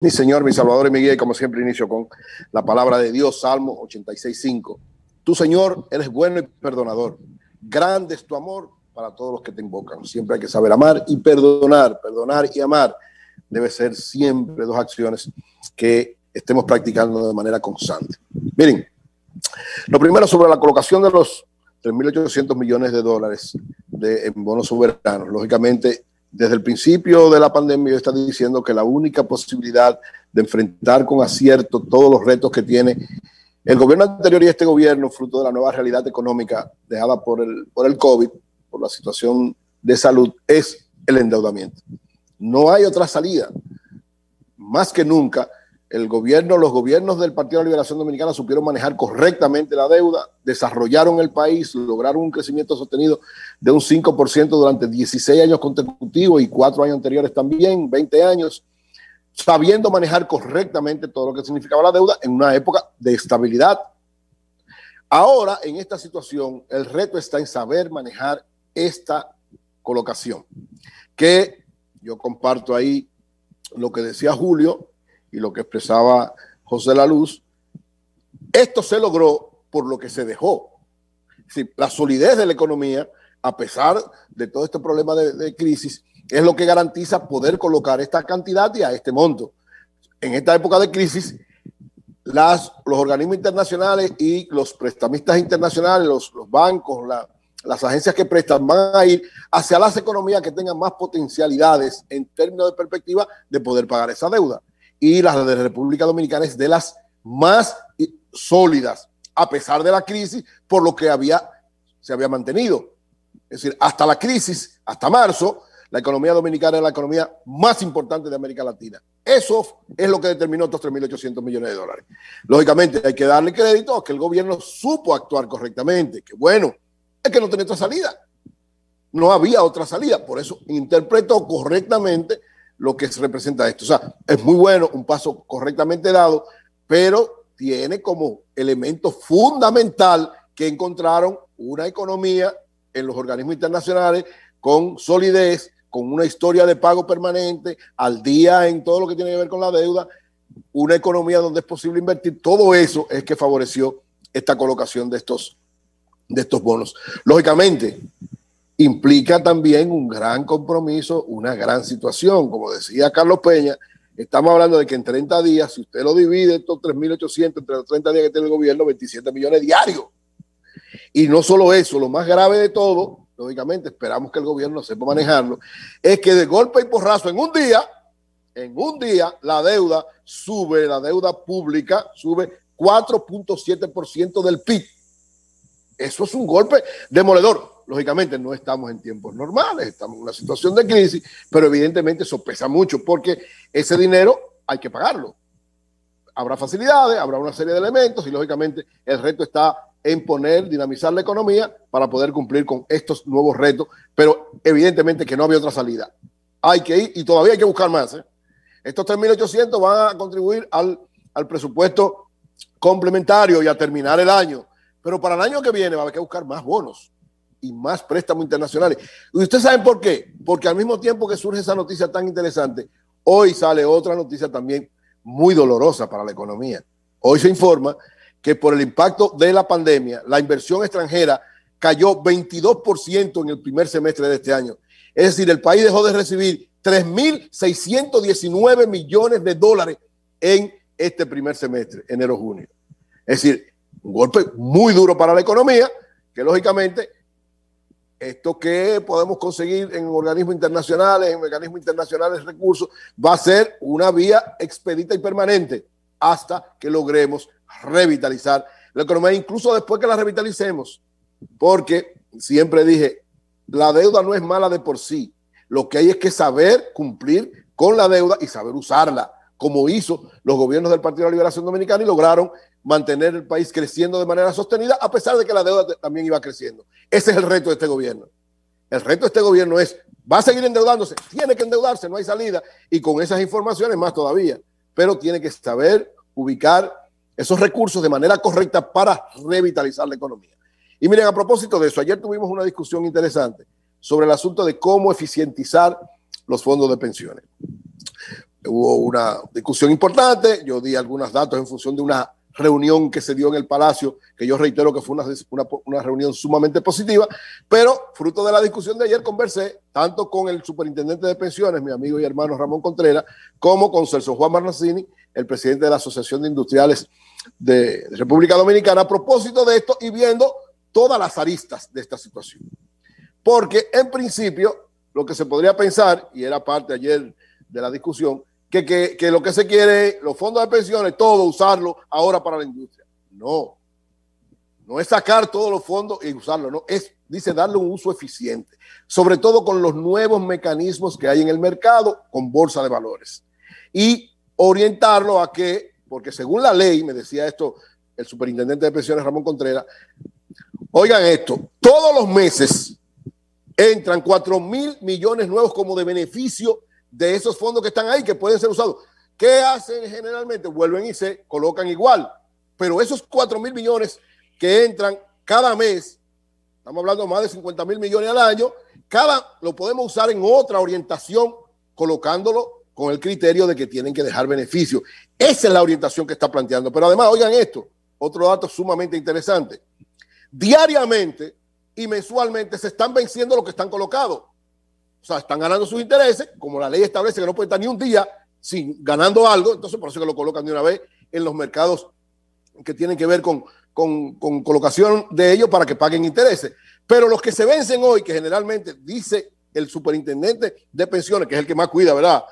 Mi Señor, mi Salvador y mi guía, y como siempre inicio con la palabra de Dios, Salmo 86:5. Tú, Señor, eres bueno y perdonador. Grande es tu amor para todos los que te invocan. Siempre hay que saber amar y perdonar. Perdonar y amar debe ser siempre dos acciones que estemos practicando de manera constante. Miren, lo primero sobre la colocación de los 3.800 millones de dólares en bonos soberanos. Lógicamente, desde el principio de la pandemia yo estaba diciendo que la única posibilidad de enfrentar con acierto todos los retos que tiene el gobierno anterior y este gobierno, fruto de la nueva realidad económica dejada por el COVID, por la situación de salud, es el endeudamiento. No hay otra salida. Más que nunca, los gobiernos del Partido de la Liberación Dominicana supieron manejar correctamente la deuda, desarrollaron el país, lograron un crecimiento sostenido de un 5% durante 16 años consecutivos y 4 años anteriores también, 20 años, sabiendo manejar correctamente todo lo que significaba la deuda en una época de estabilidad. Ahora, en esta situación, el reto está en saber manejar esta colocación, que yo comparto ahí lo que decía Julio y lo que expresaba José La Luz. Esto se logró por lo que se dejó. Es decir, la solidez de la economía, a pesar de todo este problema de crisis, es lo que garantiza poder colocar esta cantidad y a este monto. En esta época de crisis, los organismos internacionales y los prestamistas internacionales, los bancos, las agencias que prestan van a ir hacia las economías que tengan más potencialidades en términos de perspectiva de poder pagar esa deuda. Y la de República Dominicana es de las más sólidas, a pesar de la crisis, por lo que se había mantenido. Es decir, hasta la crisis, hasta marzo, la economía dominicana es la economía más importante de América Latina. Eso es lo que determinó estos 3.800 millones de dólares. Lógicamente, hay que darle crédito a que el gobierno supo actuar correctamente, que bueno, es que no tenía otra salida. No había otra salida, por eso interpretó correctamente lo que se representa esto. O sea, es muy bueno, un paso correctamente dado, pero tiene como elemento fundamental que encontraron una economía en los organismos internacionales con solidez, con una historia de pago permanente, al día en todo lo que tiene que ver con la deuda, una economía donde es posible invertir. Todo eso es que favoreció esta colocación de estos bonos. Lógicamente, implica también un gran compromiso, una gran situación. Como decía Carlos Peña, estamos hablando de que en 30 días, si usted lo divide, estos 3.800 entre los 30 días que tiene el gobierno, 27 millones diarios. Y no solo eso, lo más grave de todo, lógicamente esperamos que el gobierno sepa manejarlo, es que de golpe y porrazo en un día la deuda pública sube 4.7% del PIB. Eso es un golpe demoledor. Lógicamente no estamos en tiempos normales, estamos en una situación de crisis, pero evidentemente eso pesa mucho porque ese dinero hay que pagarlo. Habrá facilidades, habrá una serie de elementos y lógicamente el reto está en dinamizar la economía para poder cumplir con estos nuevos retos, pero evidentemente que no había otra salida. Hay que ir y todavía hay que buscar más. Estos 3.800 van a contribuir al presupuesto complementario y a terminar el año, pero para el año que viene va a haber que buscar más bonos y más préstamos internacionales. ¿Y ustedes saben por qué? Porque al mismo tiempo que surge esa noticia tan interesante, hoy sale otra noticia también muy dolorosa para la economía. Hoy se informa que por el impacto de la pandemia, la inversión extranjera cayó 22% en el primer semestre de este año. Es decir, el país dejó de recibir 3.619 millones de dólares en este primer semestre, enero-junio. Es decir, un golpe muy duro para la economía, que lógicamente esto que podemos conseguir en organismos internacionales, de recursos, va a ser una vía expedita y permanente hasta que logremos revitalizar la economía, incluso después que la revitalicemos, porque siempre dije, la deuda no es mala de por sí, lo que hay es que saber cumplir con la deuda y saber usarla, como hizo los gobiernos del Partido de la Liberación Dominicana y lograron mantener el país creciendo de manera sostenida, a pesar de que la deuda también iba creciendo. Ese es el reto de este gobierno. El reto de este gobierno es, va a seguir endeudándose, tiene que endeudarse, no hay salida, y con esas informaciones más todavía, pero tiene que saber ubicar esos recursos de manera correcta para revitalizar la economía. Y miren, a propósito de eso, ayer tuvimos una discusión interesante sobre el asunto de cómo eficientizar los fondos de pensiones. hubo una discusión importante. Yo di algunos datos en función de una reunión que se dio en el Palacio, que yo reitero que fue una reunión sumamente positiva, pero fruto de la discusión de ayer conversé tanto con el superintendente de pensiones, mi amigo y hermano Ramón Contreras, como con Celso Juan Marrancini, el presidente de la Asociación de Industriales de República Dominicana, a propósito de esto y viendo todas las aristas de esta situación. Porque en principio lo que se podría pensar, y era parte ayer de la discusión, que lo que se quiere, los fondos de pensiones, todo usarlo ahora para la industria. No es sacar todos los fondos y usarlo, no, dice darle un uso eficiente, sobre todo con los nuevos mecanismos que hay en el mercado con bolsa de valores. Y orientarlo a que, porque según la ley, me decía esto el superintendente de pensiones Ramón Contreras, oigan esto, todos los meses entran 4.000 millones nuevos como de beneficio de esos fondos que están ahí, que pueden ser usados. ¿Qué hacen generalmente? Vuelven y se colocan igual. Pero esos 4.000 millones que entran cada mes, estamos hablando de más de 50.000 millones al año, lo podemos usar en otra orientación, colocándolo con el criterio de que tienen que dejar beneficio. Esa es la orientación que está planteando. Pero además, oigan esto, otro dato sumamente interesante. Diariamente y mensualmente se están venciendo los que están colocados. O sea, están ganando sus intereses, como la ley establece que no puede estar ni un día sin ganando algo, entonces por eso que lo colocan de una vez en los mercados que tienen que ver con colocación de ellos para que paguen intereses. Pero los que se vencen hoy, que generalmente dice el superintendente de pensiones, que es el que más cuida, ¿verdad?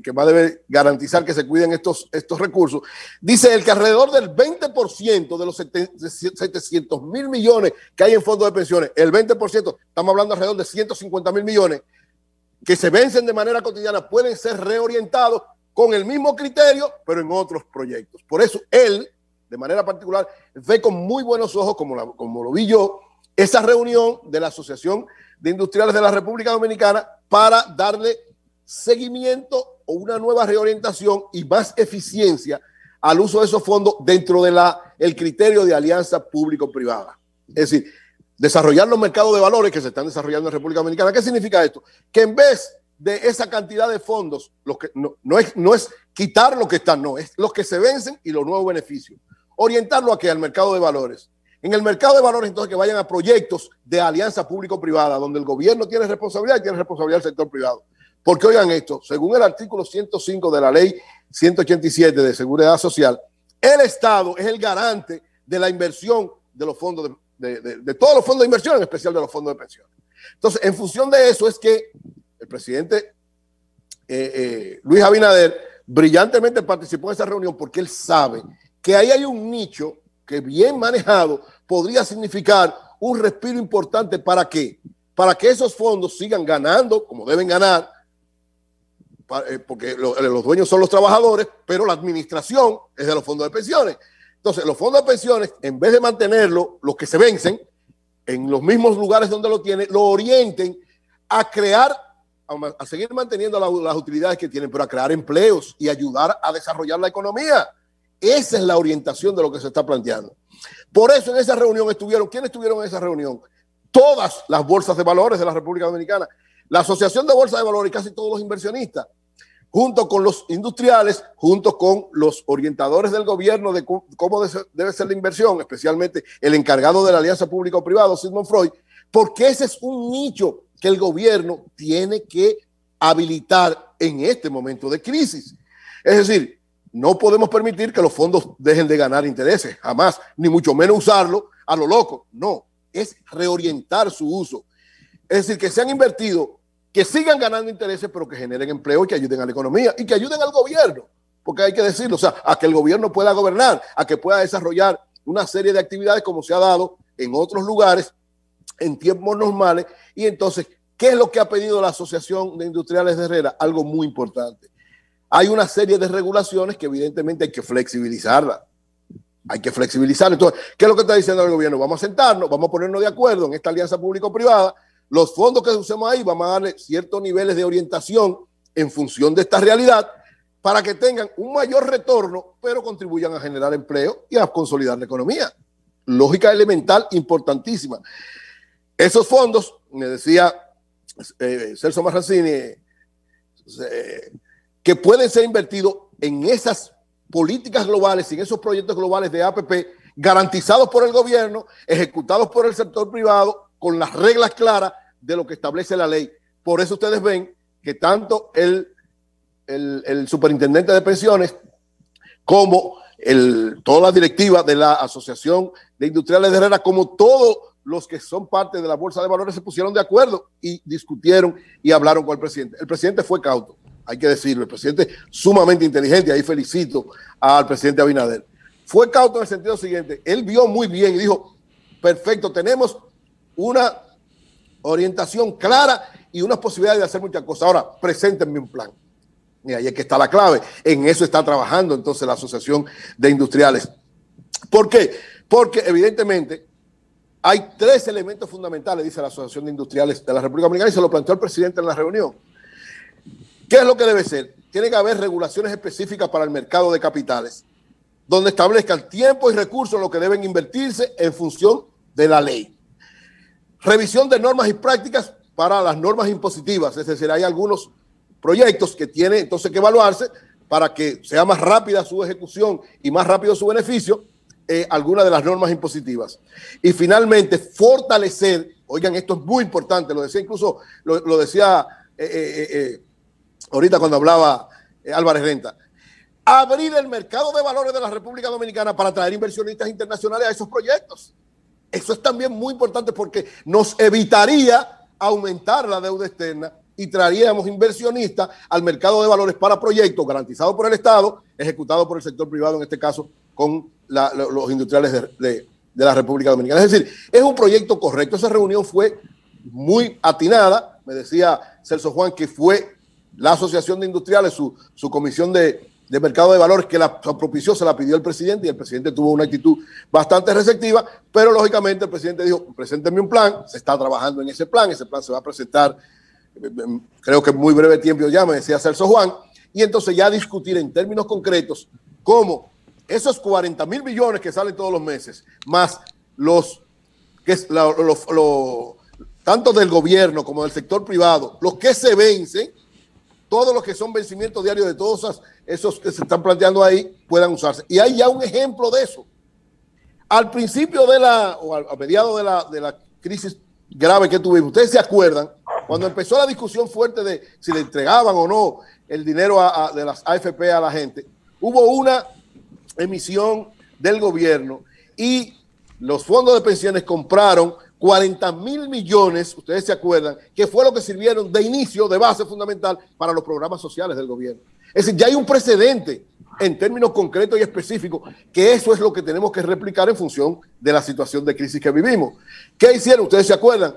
Que más debe garantizar que se cuiden estos recursos, dice el que alrededor del 20% de los 700.000 millones que hay en fondos de pensiones, el 20%, estamos hablando alrededor de 150.000 millones, que se vencen de manera cotidiana, pueden ser reorientados con el mismo criterio, pero en otros proyectos. Por eso él, de manera particular, ve con muy buenos ojos, como lo vi yo, esa reunión de la Asociación de Industriales de la República Dominicana para darle seguimiento o una nueva reorientación y más eficiencia al uso de esos fondos dentro de el criterio de alianza público-privada. Es decir, desarrollar los mercados de valores que se están desarrollando en República Dominicana. ¿Qué significa esto? Que en vez de esa cantidad de fondos, no es quitar lo que están, no, es los que se vencen y los nuevos beneficios. Orientarlo a que al mercado de valores. En el mercado de valores, entonces, que vayan a proyectos de alianza público-privada, donde el gobierno tiene responsabilidad y tiene responsabilidad el sector privado. Porque oigan esto, según el artículo 105 de la ley 187 de Seguridad Social, el Estado es el garante de la inversión de los fondos, de todos los fondos de inversión, en especial de los fondos de pensiones. Entonces, en función de eso es que el presidente Luis Abinader brillantemente participó en esa reunión porque él sabe que ahí hay un nicho que bien manejado podría significar un respiro importante. ¿Para qué? Para que esos fondos sigan ganando como deben ganar, porque los dueños son los trabajadores, pero la administración es de los fondos de pensiones. Entonces, los fondos de pensiones, en vez de mantenerlo, los que se vencen, en los mismos lugares donde lo tienen, lo orienten a crear, a seguir manteniendo las utilidades que tienen, pero a crear empleos y ayudar a desarrollar la economía. Esa es la orientación de lo que se está planteando. Por eso en esa reunión ¿quiénes estuvieron en esa reunión? Todas las bolsas de valores de la República Dominicana, la Asociación de Bolsas de Valores y casi todos los inversionistas, junto con los industriales, junto con los orientadores del gobierno de cómo debe ser la inversión, especialmente el encargado de la alianza público-privada, Sigmund Freud, porque ese es un nicho que el gobierno tiene que habilitar en este momento de crisis. Es decir, no podemos permitir que los fondos dejen de ganar intereses, jamás, ni mucho menos usarlo a lo loco. No, es reorientar su uso. Es decir, que sean invertidos, que sigan ganando intereses, pero que generen empleo y que ayuden a la economía y que ayuden al gobierno, porque hay que decirlo, o sea, a que el gobierno pueda gobernar, a que pueda desarrollar una serie de actividades como se ha dado en otros lugares en tiempos normales. Y entonces, ¿qué es lo que ha pedido la Asociación de Industriales de Herrera? Algo muy importante. Hay una serie de regulaciones que evidentemente hay que flexibilizarla. Hay que flexibilizarla. Entonces, ¿qué es lo que está diciendo el gobierno? Vamos a sentarnos, vamos a ponernos de acuerdo en esta alianza público-privada. Los fondos que usemos ahí, vamos a darle ciertos niveles de orientación en función de esta realidad para que tengan un mayor retorno, pero contribuyan a generar empleo y a consolidar la economía. Lógica elemental importantísima. Esos fondos, me decía Celso Marrancini, que pueden ser invertidos en esas políticas globales y en esos proyectos globales de APP garantizados por el gobierno, ejecutados por el sector privado, con las reglas claras de lo que establece la ley. Por eso ustedes ven que tanto el superintendente de pensiones como toda la directiva de la Asociación de Industriales de Herrera, como todos los que son parte de la Bolsa de Valores, se pusieron de acuerdo y discutieron y hablaron con el presidente. El presidente fue cauto, hay que decirlo, el presidente sumamente inteligente, ahí felicito al presidente Abinader. Fue cauto en el sentido siguiente, él vio muy bien y dijo, perfecto, tenemos una orientación clara y unas posibilidades de hacer muchas cosas. Ahora, preséntenme un plan. Y ahí es que está la clave. En eso está trabajando entonces la Asociación de Industriales. ¿Por qué? Porque evidentemente hay tres elementos fundamentales, dice la Asociación de Industriales de la República Dominicana, y se lo planteó el presidente en la reunión. ¿Qué es lo que debe ser? Tiene que haber regulaciones específicas para el mercado de capitales, donde establezcan tiempo y recursos en lo que deben invertirse en función de la ley. Revisión de normas y prácticas para las normas impositivas, es decir, hay algunos proyectos que tienen entonces que evaluarse para que sea más rápida su ejecución y más rápido su beneficio, algunas de las normas impositivas. Y finalmente, fortalecer, oigan, esto es muy importante, lo decía incluso, lo decía ahorita cuando hablaba Álvarez Renta, abrir el mercado de valores de la República Dominicana para atraer inversionistas internacionales a esos proyectos. Eso es también muy importante porque nos evitaría aumentar la deuda externa y traeríamos inversionistas al mercado de valores para proyectos garantizados por el Estado, ejecutados por el sector privado, en este caso con los industriales de la República Dominicana. Es decir, es un proyecto correcto. Esa reunión fue muy atinada. Me decía Celso Juan que fue la Asociación de Industriales, su comisión de mercado de valores que la propició, se la pidió el presidente y el presidente tuvo una actitud bastante receptiva, pero lógicamente el presidente dijo, preséntenme un plan, se está trabajando en ese plan se va a presentar, creo que en muy breve tiempo ya, me decía Celso Juan, y entonces ya discutir en términos concretos cómo esos 40,000 millones que salen todos los meses, más tanto del gobierno como del sector privado, los que se vencen, todos los que son vencimientos diarios de todos esos que se están planteando ahí puedan usarse. Y hay ya un ejemplo de eso. Al principio o a mediados de la crisis grave que tuvimos, ustedes se acuerdan, cuando empezó la discusión fuerte de si le entregaban o no el dinero de las AFP a la gente, hubo una emisión del gobierno y los fondos de pensiones compraron 40,000 millones, ustedes se acuerdan, que fue lo que sirvieron de inicio, de base fundamental para los programas sociales del gobierno. Es decir, ya hay un precedente en términos concretos y específicos, que eso es lo que tenemos que replicar en función de la situación de crisis que vivimos. ¿Qué hicieron? Ustedes se acuerdan,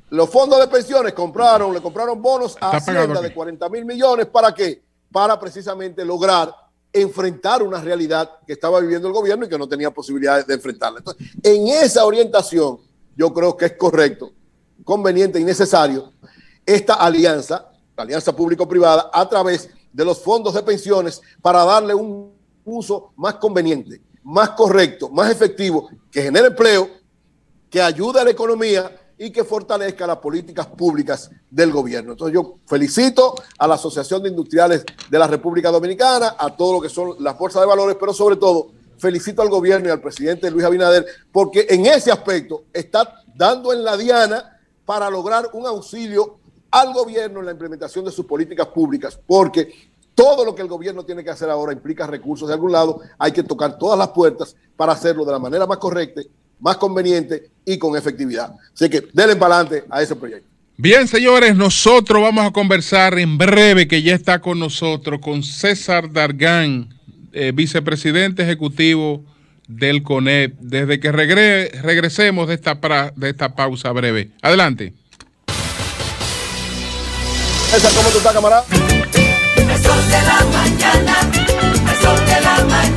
los fondos de pensiones le compraron bonos a Hacienda de 40,000 millones, ¿para qué? Para precisamente lograr enfrentar una realidad que estaba viviendo el gobierno y que no tenía posibilidades de enfrentarla. Entonces, en esa orientación, yo creo que es correcto, conveniente y necesario esta alianza, la alianza público-privada, a través de los fondos de pensiones para darle un uso más conveniente, más correcto, más efectivo, que genere empleo, que ayude a la economía y que fortalezca las políticas públicas del gobierno. Entonces yo felicito a la Asociación de Industriales de la República Dominicana, a todo lo que son las bolsas de valores, pero sobre todo felicito al gobierno y al presidente Luis Abinader, porque en ese aspecto está dando en la diana para lograr un auxilio al gobierno en la implementación de sus políticas públicas, porque todo lo que el gobierno tiene que hacer ahora implica recursos de algún lado, hay que tocar todas las puertas para hacerlo de la manera más correcta, más conveniente y con efectividad. Así que denle para adelante a ese proyecto. Bien, señores, nosotros vamos a conversar en breve, que ya está con nosotros, con César Dargan, vicepresidente ejecutivo del CONEP, desde que regresemos de esta pausa breve. Adelante. César, ¿cómo tú estás, camarada? El sol de la mañana, el sol de la mañana.